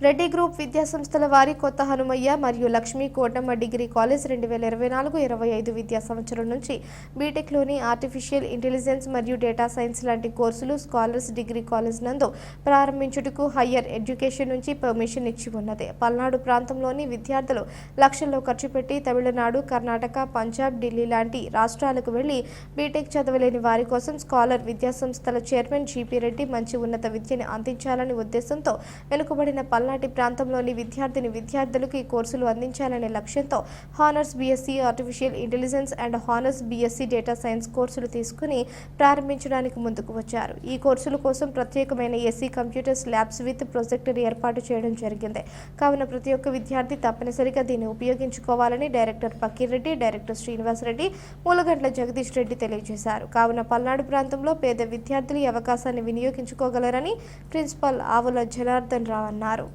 Reddy group విద్యా సంస్థల వారి కొత్త హనుమయ్య మరియు లక్ష్మీ కోటమ్మ డిగ్రీ కాలేజ్ 2024-25 విద్యా సంవత్సరం నుంచి బీటెక్లోని ఆర్టిఫిషియల్ ఇంటెలిజెన్స్ మరియు డేటా సైన్స్ లాంటి కోర్సులు స్కాలర్స్ డిగ్రీ కాలేజ్ నందు ప్రారంభించుటకు హయ్యర్ ఎడ్యుకేషన్ నుంచి పర్మిషన్ ఇచ్చి ఉన్నది. పల్నాడు ప్రాంతంలోని విద్యార్థులు లక్షల్లో ఖర్చు పెట్టి తమిళనాడు, కర్ణాటక, పంజాబ్, ఢిల్లీ లాంటి రాష్ట్రాలకు వెళ్లి బీటెక్ చదవలేని వారి కోసం స్కాలర్ విద్యా సంస్థల చైర్మన్ జీపీ రెడ్డి మంచి ఉన్నత విద్యను అందించాలని ఉద్దేశంతో వెనుకబడిన పల్నాటి ప్రాంతంలోని విద్యార్థులకు ఈ కోర్సులు అందించాలనే లక్ష్యంతో honours BSc artificial intelligence and honours BSc data science కోర్సులు తీసుకుని ప్రారంభించడానికి ముందుకు వచ్చారు. ఈ కోర్సుల కోసం ప్రత్యేకమైన AC computers labs with projector ఏర్పాటు చేయడం జరిగింది. కావున ప్రతి ఒక్క విద్యార్థి తప్పనిసరిగా దీన్ని ఉపయోగించుకోవాలని డైరెక్టర్ పకీర్రెడ్డి, డైరెక్టర్ శ్రీనివాసరెడ్డి, మూలగంట్ల జగదీష్ రెడ్డి తెలియజేశారు. కావున పల్నాడు ప్రాంతంలో పేద విద్యార్థులు ఈ అవకాశాన్ని వినియోగించుకోగలరని ప్రిన్సిపల్ ఆవుల జనార్దన్ రావు అన్నారు.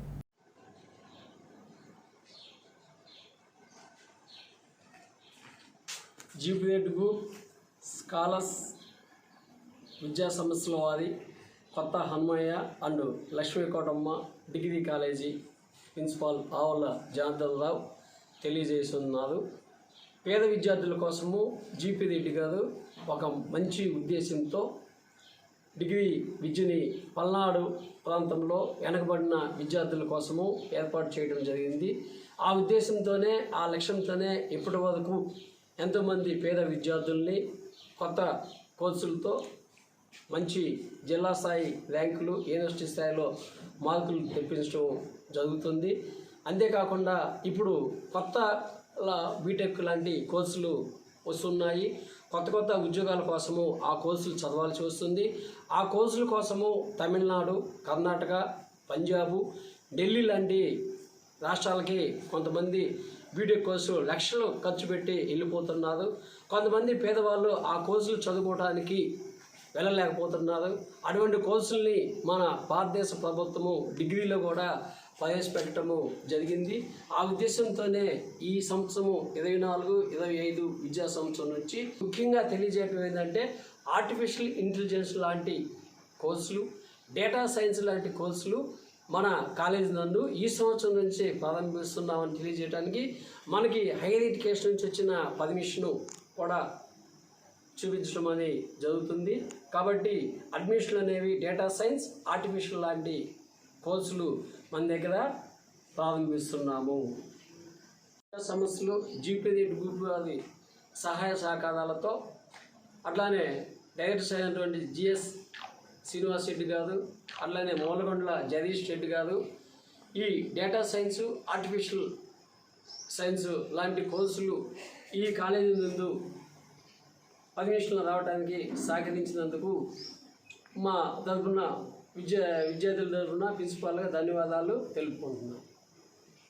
జీపీ రెడ్డి గ్రూప్ స్కాలర్స్ విద్యా సంస్థల వారి కొత్త Hanumayya and Lakshmi Kotamma degree college principal ఆవుల జనార్దన్ రావు తెలియజేస్తున్నారు. పేద విద్యార్థుల కోసము జీపీ రెడ్డి గారు ఒక మంచి ఉద్దేశంతో డిగ్రీ విద్యని పల్నాడు ప్రాంతంలో వెనకబడిన విద్యార్థుల కోసము ఏర్పాటు చేయడం జరిగింది. ఆ ఉద్దేశంతోనే, ఆ లక్ష్యంతోనే ఇప్పటి వరకు ఎంతోమంది పేద విద్యార్థుల్ని కొత్త కోర్సులతో మంచి జిల్లా స్థాయి ర్యాంకులు, యూనివర్సిటీ స్థాయిలో మార్కులు తెప్పించడం జరుగుతుంది. అంతేకాకుండా ఇప్పుడు కొత్త బీటెక్ లాంటి కోర్సులు వస్తున్నాయి. కొత్త ఉద్యోగాల కోసము ఆ కోర్సులు చదవాల్సి వస్తుంది. ఆ కోర్సుల కోసము తమిళనాడు, కర్ణాటక, పంజాబు, ఢిల్లీ లాంటి రాష్ట్రాలకి కొంతమంది బీటెక్ కోర్సు లక్షలు ఖర్చు పెట్టి వెళ్ళిపోతున్నారు. కొంతమంది పేదవాళ్ళు ఆ కోర్సులు చదువుకోవడానికి వెళ్ళలేకపోతున్నారు. అటువంటి కోర్సుల్ని మన భారతదేశ ప్రభుత్వము డిగ్రీలో కూడా ప్రవేశపెట్టడము జరిగింది. ఆ ఉద్దేశంతోనే ఈ సంవత్సరము 24-25 విద్యా సంవత్సరం నుంచి ముఖ్యంగా తెలియజేయడం ఏంటంటే ఆర్టిఫిషియల్ ఇంటెలిజెన్స్ లాంటి కోర్సులు, డేటా సైన్స్ లాంటి కోర్సులు మన కాలేజీ నందు ఈ సంవత్సరం నుంచి ప్రారంభిస్తున్నామని తెలియజేయడానికి మనకి హైయర్ ఎడ్యుకేషన్ నుంచి వచ్చిన పర్మిషను కూడా చూపించడం అనేది జరుగుతుంది. కాబట్టి అడ్మిషన్లు అనేవి డేటా సైన్స్, ఆర్టిఫిషియల్ లాంటి కోర్సులు మన దగ్గర ప్రారంభిస్తున్నాము. సమస్యలు జీపీ రెడ్డి గ్రూప్ వారి సహాయ సహకారాలతో, అట్లానే డైరెక్టర్స్ అయినటువంటి జిఎస్ శ్రీనివాస్ రెడ్డి గారు, అట్లానే మూలగొండల జగదీష్ రెడ్డి గారు ఈ డేటా సైన్సు, ఆర్టిఫిషియల్ సైన్స్ లాంటి కోర్సులు ఈ కాలేజీ ముందు పర్మిషన్లు రావడానికి సహకరించినందుకు మా తరఫున విద్యార్థుల తరఫున ప్రిన్సిపాల్గా ధన్యవాదాలు తెలుపుకుంటున్నాను.